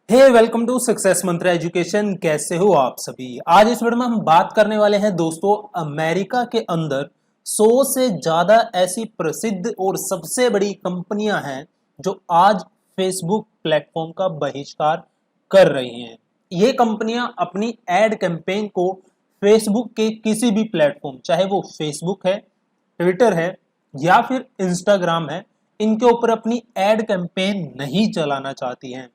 Welcome to success मंत्र education. कैसे हो आप सभी। आज इस वीडियो में हम बात करने वाले हैं दोस्तों, अमेरिका के अंदर 100 से ज्यादा ऐसी प्रसिद्ध और सबसे बड़ी कंपनियां हैं जो आज फेसबुक प्लेटफॉर्म का बहिष्कार कर रही हैं। ये कंपनियां अपनी एड कैंपेन को फेसबुक के किसी भी प्लेटफॉर्म, चाहे वो फेसबुक है, ट्विटर है या फिर इंस्टाग्राम है, इनके ऊपर अपनी एड कैंपेन नहीं चलाना चाहती हैं।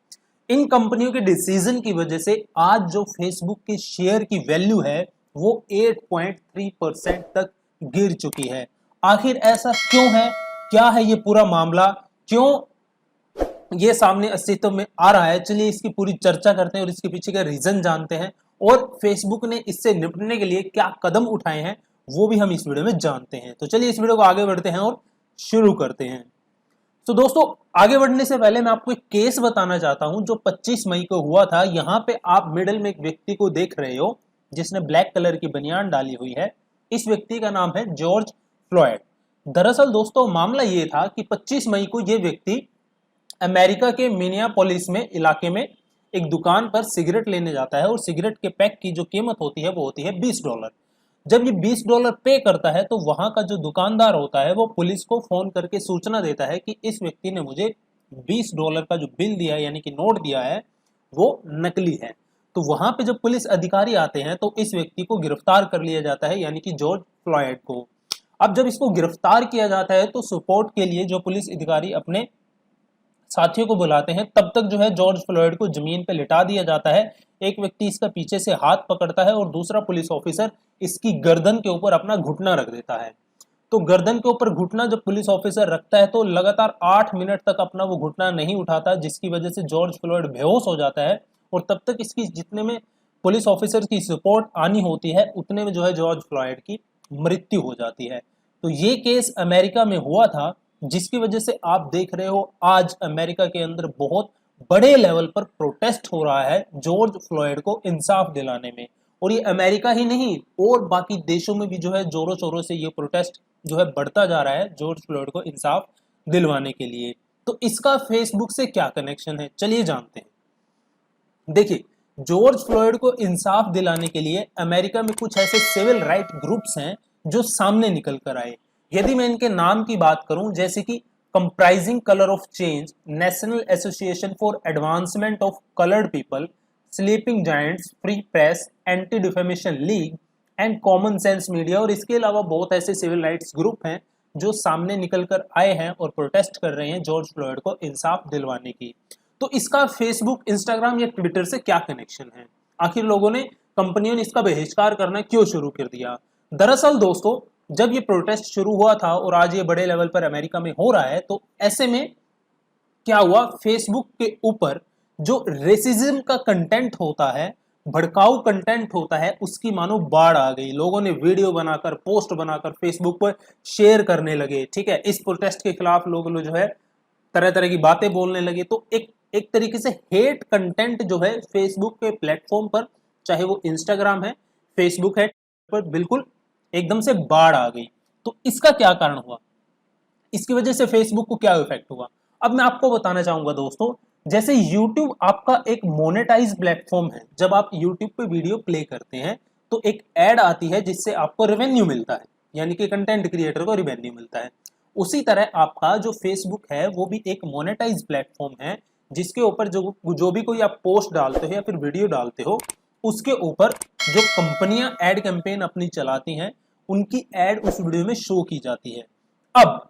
इन कंपनियों के डिसीजन की वजह से आज जो फेसबुक के शेयर की वैल्यू है वो 8.3% तक गिर चुकी है। आखिर ऐसा क्यों है, क्या है ये पूरा मामला, क्यों ये सामने अस्तित्व में आ रहा है, चलिए इसकी पूरी चर्चा करते हैं और इसके पीछे का रीजन जानते हैं और फेसबुक ने इससे निपटने के लिए क्या कदम उठाए हैं वो भी हम इस वीडियो में जानते हैं। तो चलिए इस वीडियो को आगे बढ़ते हैं और शुरू करते हैं। तो दोस्तों, आगे बढ़ने से पहले मैं आपको एक केस बताना चाहता हूं जो 25 मई को हुआ था। यहां पे आप मिडिल में एक व्यक्ति को देख रहे हो जिसने ब्लैक कलर की बनियान डाली हुई है। इस व्यक्ति का नाम है जॉर्ज फ्लॉयड। दरअसल दोस्तों, मामला ये था कि 25 मई को ये व्यक्ति अमेरिका के मिनियापोलिस में इलाके में एक दुकान पर सिगरेट लेने जाता है और सिगरेट के पैक की जो कीमत होती है वो होती है $20। जब ये $20 पे करता है तो वहां का जो दुकानदार होता है वो पुलिस को फोन करके सूचना देता है कि इस व्यक्ति ने मुझे $20 का जो बिल दिया है, यानी कि नोट दिया है, वो नकली है। तो वहां पे जब पुलिस अधिकारी आते हैं तो इस व्यक्ति को गिरफ्तार कर लिया जाता है, यानी कि जॉर्ज फ्लॉयड को। अब जब इसको गिरफ्तार किया जाता है तो सपोर्ट के लिए जो पुलिस अधिकारी अपने साथियों को बुलाते हैं, तब तक जो है जॉर्ज फ्लॉयड को जमीन पे लिटा दिया जाता है। एक व्यक्ति इसका पीछे से हाथ पकड़ता है और दूसरा पुलिस ऑफिसर इसकी गर्दन के ऊपर अपना घुटना रख देता है। तो गर्दन के ऊपर घुटना जब पुलिस ऑफिसर रखता है तो लगातार 8 मिनट तक अपना वो घुटना नहीं उठाता, जिसकी वजह से जॉर्ज फ्लॉयड बेहोश हो जाता है। और तब तक इसकी जितने में पुलिस ऑफिसर की सपोर्ट आनी होती है उतने में जो है जॉर्ज फ्लॉयड की मृत्यु हो जाती है। तो ये केस अमेरिका में हुआ था, जिसकी वजह से आप देख रहे हो आज अमेरिका के अंदर बहुत बड़े लेवल पर प्रोटेस्ट हो रहा है जॉर्ज फ्लॉयड को इंसाफ दिलाने में। और ये अमेरिका ही नहीं, और बाकी देशों में भी जो है जोरों शोरों से ये प्रोटेस्ट जो है बढ़ता जा रहा है जॉर्ज फ्लॉयड को इंसाफ दिलवाने के लिए। तो इसका फेसबुक से क्या कनेक्शन है, चलिए जानते हैं। देखिए, जॉर्ज फ्लॉयड को इंसाफ दिलाने के लिए अमेरिका में कुछ ऐसे सिविल राइट ग्रुप्स हैं जो सामने निकल कर आए। यदि मैं इनके नाम की बात करूं, जैसे कि comprising colour of change, national association for advancement of coloured people, sleeping giants, free press, anti defamation league and common sense media, और इसके अलावा बहुत ऐसे सिविल राइट्स ग्रुप हैं जो सामने निकल कर आए हैं और प्रोटेस्ट कर रहे हैं जॉर्ज फ्लॉयड को इंसाफ दिलवाने की। तो इसका फेसबुक, इंस्टाग्राम या ट्विटर से क्या कनेक्शन है, आखिर लोगों ने, कंपनियों ने इसका बहिष्कार करना क्यों शुरू कर दिया। दरअसल दोस्तों, जब ये प्रोटेस्ट शुरू हुआ था और आज ये बड़े लेवल पर अमेरिका में हो रहा है, तो ऐसे में क्या हुआ, फेसबुक के ऊपर जो रेसिज्म का कंटेंट होता है, भड़काऊ कंटेंट होता है, उसकी मानो बाढ़ आ गई। लोगों ने वीडियो बनाकर, पोस्ट बनाकर फेसबुक पर शेयर करने लगे। ठीक है, इस प्रोटेस्ट के खिलाफ लोग जो है तरह तरह की बातें बोलने लगे। तो एक तरीके से हेट कंटेंट जो है फेसबुक के प्लेटफॉर्म पर, चाहे वो इंस्टाग्राम है, फेसबुक है, पर बिल्कुल एकदम से बाढ़ आ गई। तो इसका क्या कारण हुआ, इसकी वजह से फेसबुक को क्या इफेक्ट हुआ, अब मैं आपको बताना चाहूंगा दोस्तों। जैसे YouTube आपका एक मोनेटाइज प्लेटफॉर्म है। जब आप YouTube पे वीडियो प्ले करते हैं तो एक एड आती है जिससे आपको रेवेन्यू मिलता है, यानी कि कंटेंट क्रिएटर को रेवेन्यू मिलता है। उसी तरह आपका जो फेसबुक है वो भी एक मोनेटाइज प्लेटफॉर्म है, जिसके ऊपर जो भी कोई आप पोस्ट डालते हो या फिर वीडियो डालते हो, उसके ऊपर जो कंपनियां एड कैंपेन अपनी चलाती हैं उनकी एड उस वीडियो में शो की जाती है। अब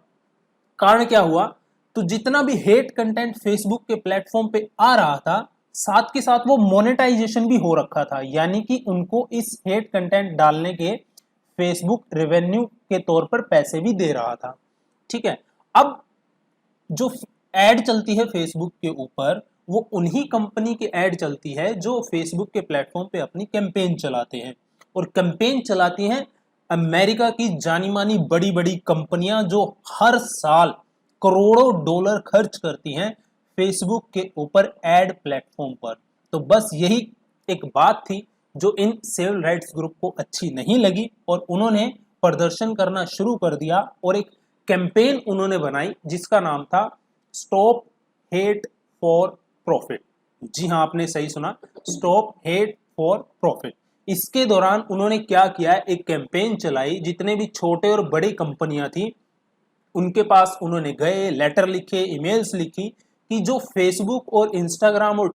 कारण क्या हुआ, तो जितना भी हेट कंटेंट फेसबुक के प्लेटफॉर्म पे आ रहा था, साथ के साथ वो मोनेटाइजेशन भी हो रखा था, यानी कि उनको इस हेट कंटेंट डालने के फेसबुक रेवेन्यू के तौर पर पैसे भी दे रहा था। ठीक है, अब जो एड चलती है फेसबुक के ऊपर वो उन्हीं कंपनी की एड चलती है जो फेसबुक के प्लेटफॉर्म पे अपनी कैंपेन चलाते हैं। और कैंपेन चलाती हैं अमेरिका की जानी मानी बड़ी बड़ी कंपनियां जो हर साल करोड़ों डॉलर खर्च करती हैं फेसबुक के ऊपर एड प्लेटफॉर्म पर। तो बस यही एक बात थी जो इन सिविल राइट्स ग्रुप को अच्छी नहीं लगी और उन्होंने प्रदर्शन करना शुरू कर दिया और एक कैंपेन उन्होंने बनाई जिसका नाम था स्टॉप हेट फॉर प्रॉफिट। जी हाँ, आपने सही सुना, स्टॉप हेट फॉर प्रॉफिट। इसके दौरान उन्होंने क्या किया, एक कैंपेन चलाई, जितने भी छोटे और बड़ी कंपनियां थी उनके पास उन्होंने गए, लेटर लिखे, ईमेल्स लिखी कि जो फेसबुक और इंस्टाग्राम और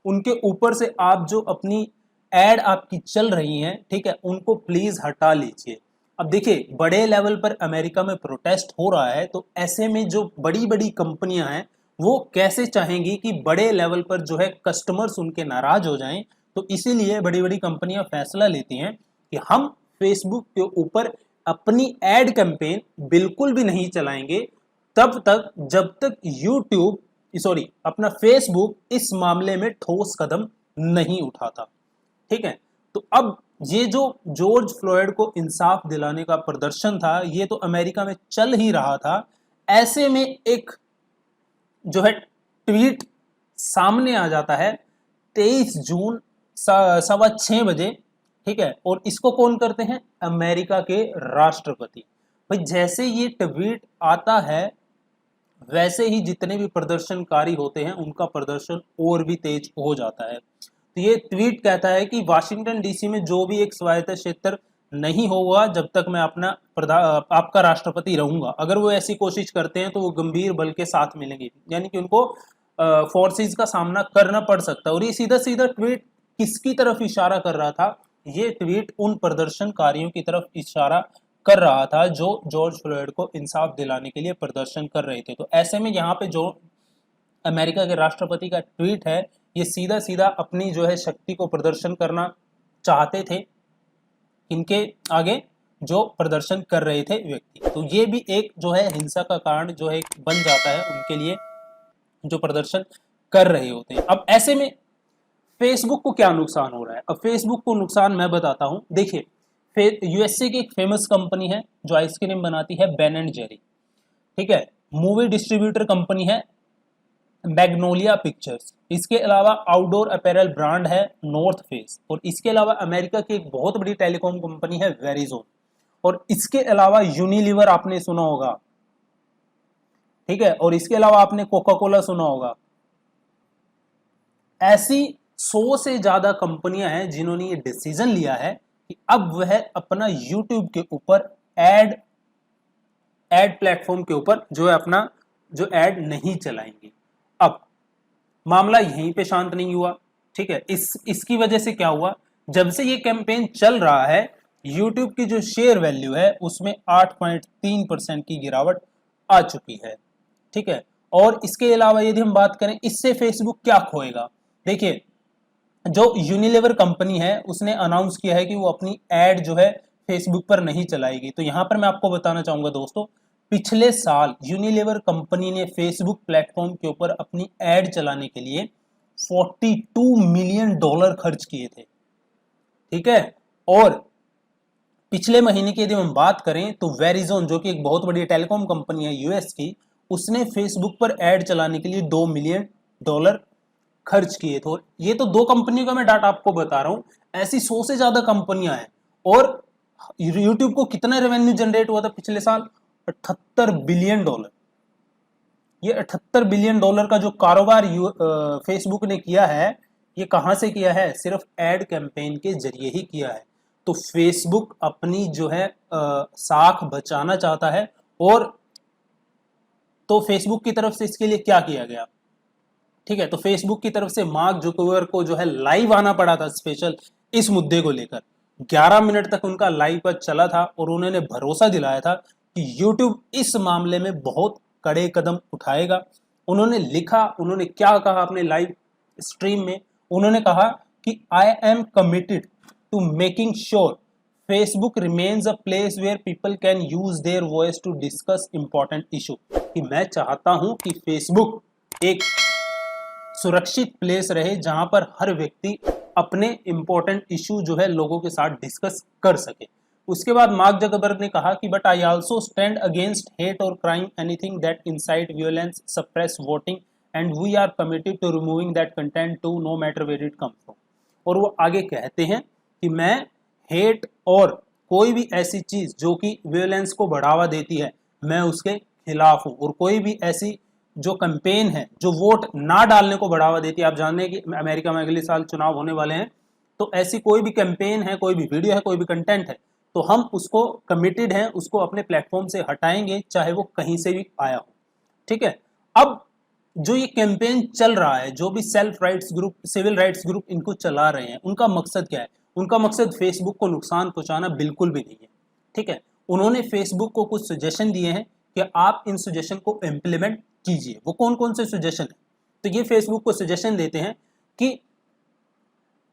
उनके ऊपर से आप जो अपनी एड आपकी चल रही हैं, ठीक है, उनको प्लीज हटा लीजिए। अब देखिए, बड़े लेवल पर अमेरिका में प्रोटेस्ट हो रहा है, तो ऐसे में जो बड़ी बड़ी कंपनियां हैं वो कैसे चाहेंगी कि बड़े लेवल पर जो है कस्टमर्स उनके नाराज हो जाएं। तो इसीलिए बड़ी बड़ी कंपनियां फैसला लेती हैं कि हम फेसबुक के ऊपर अपनी एड कैंपेन बिल्कुल भी नहीं चलाएंगे तब तक जब तक यूट्यूब, सॉरी, अपना फेसबुक इस मामले में ठोस कदम नहीं उठाता। ठीक है, तो अब ये जो जॉर्ज फ्लॉयड को इंसाफ दिलाने का प्रदर्शन था, ये तो अमेरिका में चल ही रहा था। ऐसे में एक जो है ट्वीट सामने आ जाता है 23 जून 6:15 बजे। ठीक है, और इसको कौन करते हैं, अमेरिका के राष्ट्रपति। भाई जैसे ये ट्वीट आता है, वैसे ही जितने भी प्रदर्शनकारी होते हैं उनका प्रदर्शन और भी तेज हो जाता है। तो ये ट्वीट कहता है कि वाशिंगटन डीसी में जो भी एक स्वायत्त क्षेत्र नहीं होगा जब तक मैं अपना आपका राष्ट्रपति रहूंगा। अगर वो ऐसी कोशिश करते हैं तो वो गंभीर बल के साथ मिलेंगे, यानी कि उनको फोर्सेस का सामना करना पड़ सकता है। और ये सीधा सीधा ट्वीट किसकी तरफ इशारा कर रहा था, ये ट्वीट उन प्रदर्शनकारियों की तरफ इशारा कर रहा था जो जॉर्ज फ्लॉयड को इंसाफ दिलाने के लिए प्रदर्शन कर रहे थे। तो ऐसे में यहाँ पे जो अमेरिका के राष्ट्रपति का ट्वीट है, ये सीधा सीधा अपनी जो है शक्ति को प्रदर्शन करना चाहते थे इनके आगे जो प्रदर्शन कर रहे थे व्यक्ति। तो ये भी एक जो है हिंसा का कारण जो है बन जाता है उनके लिए, जो प्रदर्शन कर रहे होते हैं। अब ऐसे में फेसबुक को क्या नुकसान हो रहा है, अब फेसबुक को नुकसान मैं बताता हूं। देखिए, यूएसए की एक फेमस कंपनी है जो आइसक्रीम बनाती है, बेन एंड जेरी। ठीक है, मूवी डिस्ट्रीब्यूटर कंपनी है मैग्नोलिया पिक्चर्स। इसके अलावा आउटडोर अपैरल ब्रांड है नॉर्थ फेस। और इसके अलावा अमेरिका की एक बहुत बड़ी टेलीकॉम कंपनी है वेरिजोन। और इसके अलावा यूनिलीवर आपने सुना होगा, ठीक है, और इसके अलावा आपने कोका कोला सुना होगा। ऐसी 100 से ज्यादा कंपनियां हैं जिन्होंने ये डिसीजन लिया है कि अब वह अपना यूट्यूब के ऊपर एड प्लेटफॉर्म के ऊपर जो है अपना जो एड नहीं चलाएंगे। अब मामला यहीं पे शांत नहीं हुआ। ठीक है, इसकी वजह से क्या हुआ, जब से ये कैंपेन चल रहा है यूट्यूब की जो शेयर वैल्यू है उसमें 8.3% की गिरावट आ चुकी है। ठीक है, और इसके अलावा यदि हम बात करें इससे फेसबुक क्या खोएगा, देखिए, जो यूनिलीवर कंपनी है उसने अनाउंस किया है कि वो अपनी एड जो है फेसबुक पर नहीं चलाएगी। तो यहां पर मैं आपको बताना चाहूंगा दोस्तों, पिछले साल यूनिलीवर कंपनी ने फेसबुक प्लेटफॉर्म के ऊपर अपनी एड चलाने के लिए $42 मिलियन खर्च किए थे। ठीक है, और पिछले महीने की यदि हम बात करें तो वेरिजोन, जो कि एक बहुत बड़ी टेलीकॉम कंपनी है यूएस की, उसने फेसबुक पर एड चलाने के लिए $2 मिलियन खर्च किए थे। ये तो दो कंपनियों का मैं डाटा आपको बता रहा हूं, ऐसी 100 से ज्यादा कंपनियां हैं। और यूट्यूब को कितना रेवेन्यू जनरेट हुआ था पिछले साल, $78 बिलियन। ये $78 बिलियन का जो कारोबार फेसबुक ने किया है, ये कहां से किया है, सिर्फ एड कैंपेन के जरिए ही किया है। तो फेसबुक अपनी जो है साख बचाना चाहता है। और तो फेसबुक की तरफ से इसके लिए क्या किया गया, ठीक है, तो फेसबुक की तरफ से मार्क जुकरबर्ग को जो है लाइव आना पड़ा था स्पेशल इस मुद्दे को लेकर। 11 मिनट तक उनका लाइव चला था और उन्होंने भरोसा दिलाया था कि यूट्यूब इस मामले में बहुत कड़े कदम उठाएगा। उन्होंने लिखा, उन्होंने क्या कहा अपने लाइव स्ट्रीम में, उन्होंने कहा कि I am committed to making sure Facebook remains a place where people can use their voice to discuss important issue. कि मैं चाहता हूं कि फेसबुक एक सुरक्षित प्लेस रहे जहां पर हर व्यक्ति अपने इंपॉर्टेंट इशू जो है लोगों के साथ डिस्कस कर सके। उसके बाद मार्क जकरबर्ग ने कहा कि but I also stand against hate और crime, anything that incite violence, suppress voting, and we are committed to removing that content to no matter where it comes from. और वो आगे कहते हैं कि मैं हेट और कोई भी ऐसी चीज जो कि वियोलेंस को बढ़ावा देती है, मैं उसके खिलाफ हूं। और कोई भी ऐसी जो कैंपेन है, जो वोट ना डालने को बढ़ावा देती है, आप जानते हैं कि अमेरिका में अगले साल चुनाव होने वाले हैं, तो ऐसी कोई भी कैंपेन है, कोई भी वीडियो है, कोई भी कंटेंट है, तो हम उसको कमिटेड हैं, उसको अपने प्लेटफॉर्म से हटाएंगे, चाहे वो कहीं से भी आया हो। ठीक है। अब जो ये कैंपेन चल रहा है, जो भी self rights group, civil rights group इनको चला रहे हैं, उनका मकसद क्या है? उनका मकसद फेसबुक को नुकसान पहुंचाना बिल्कुल भी नहीं है। ठीक है। उन्होंने फेसबुक को कुछ सजेशन दिए हैं कि आप इन सजेशन को इम्प्लीमेंट कीजिए। वो कौन कौन से सजेशन है? तो ये फेसबुक को सजेशन देते हैं कि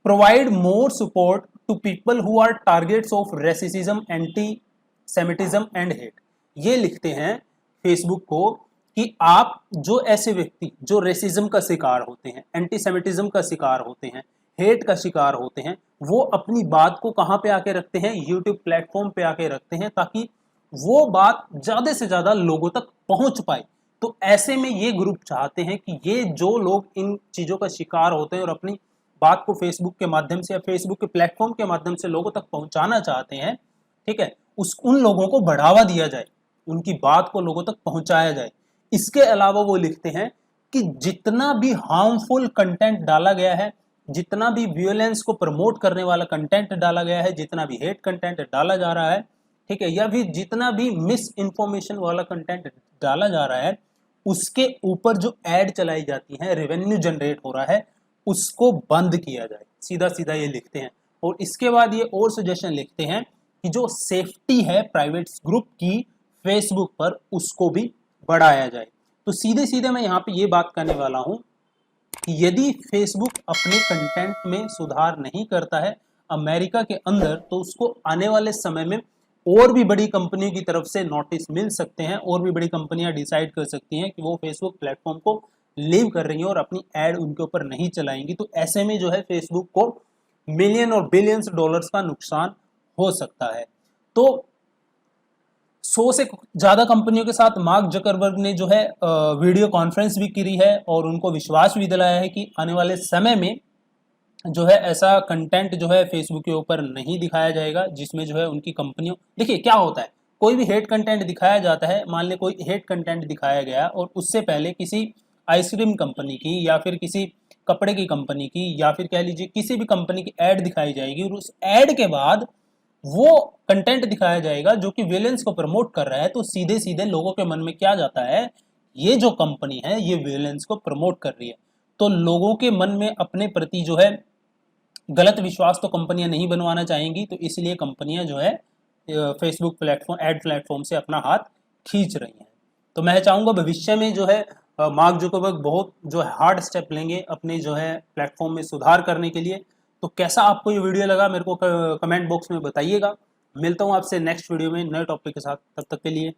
provide more support to people who are targets of racism, anti semitism and hate. ये लिखते हैं फेसबुक को कि आप जो ऐसे व्यक्ति जो रेसिज्म का शिकार होते हैं, एंटी सेमिटिज्म का शिकार होते हैं, हेट का शिकार होते हैं, वो अपनी बात को कहां पे आके रखते हैं? यूट्यूब प्लेटफॉर्म पे आके रखते हैं, ताकि वो बात ज्यादा से ज्यादा लोगों तक पहुंच पाए। तो ऐसे में ये ग्रुप चाहते हैं कि ये जो लोग इन चीजों का शिकार होते हैं और अपनी बात को फेसबुक के माध्यम से या फेसबुक के प्लेटफॉर्म के माध्यम से लोगों तक पहुंचाना चाहते हैं, ठीक है, उन लोगों को बढ़ावा दिया जाए, उनकी बात को लोगों तक पहुंचाया जाए। इसके अलावा वो लिखते हैं कि जितना भी हार्मफुल कंटेंट डाला गया है, जितना भी वियोलेंस को प्रमोट करने वाला कंटेंट डाला गया है, जितना भी हेट कंटेंट डाला जा रहा है, ठीक है, या फिर जितना भी मिस इंफॉर्मेशन वाला कंटेंट डाला जा रहा है, उसके ऊपर जो एड चलाई जाती है, रेवेन्यू जनरेट हो रहा है, उसको बंद किया जाए। सीधा सीधा ये लिखते हैं। और इसके बाद ये और सजेशन लिखते हैं कि जो सेफ्टी है प्राइवेट ग्रुप की फेसबुक पर, उसको भी बढ़ाया जाए। तो सीधे सीधे मैं यहाँ पे ये बात करने वाला हूं कि यदि फेसबुक अपने कंटेंट में सुधार नहीं करता है अमेरिका के अंदर, तो उसको आने वाले समय में और भी बड़ी कंपनियों की तरफ से नोटिस मिल सकते हैं, और भी बड़ी कंपनियां डिसाइड कर सकती हैं कि वो फेसबुक प्लेटफॉर्म को लीव कर रही हैं और अपनी एड उनके ऊपर नहीं चलाएंगी। तो ऐसे में जो है फेसबुक को मिलियन और बिलियंस डॉलर्स का नुकसान हो सकता है। तो 100 से ज्यादा कंपनियों के साथ मार्क जकरबर्ग ने जो है वीडियो कॉन्फ्रेंस भी करी है और उनको विश्वास भी दिलाया है कि आने वाले समय में जो है ऐसा कंटेंट जो है फेसबुक के ऊपर नहीं दिखाया जाएगा जिसमें जो है उनकी कंपनियों, देखिए क्या होता है, कोई भी हेट कंटेंट दिखाया जाता है, मान ले कोई हेट कंटेंट दिखाया गया और उससे पहले किसी आइसक्रीम कंपनी की या फिर किसी कपड़े की कंपनी की या फिर कह लीजिए किसी भी कंपनी की एड दिखाई जाएगी, और उस एड के बाद वो कंटेंट दिखाया जाएगा जो कि विलेंस को प्रमोट कर रहा है। तो सीधे सीधे लोगों के मन में क्या जाता है, ये जो कंपनी है ये विलेंस को प्रमोट कर रही है। तो लोगों के मन में अपने प्रति जो है गलत विश्वास तो कंपनियां नहीं बनवाना चाहेंगी, तो इसलिए कंपनियां जो है फेसबुक प्लेटफॉर्म, एड प्लेटफॉर्म से अपना हाथ खींच रही हैं। तो मैं चाहूंगा भविष्य में जो है मार्क जुकरबर्ग बहुत जो है हार्ड स्टेप लेंगे अपने जो है प्लेटफॉर्म में सुधार करने के लिए। तो कैसा आपको ये वीडियो लगा मेरे को कमेंट बॉक्स में बताइएगा। मिलता हूँ आपसे नेक्स्ट वीडियो में नए टॉपिक के साथ, तब तक के लिए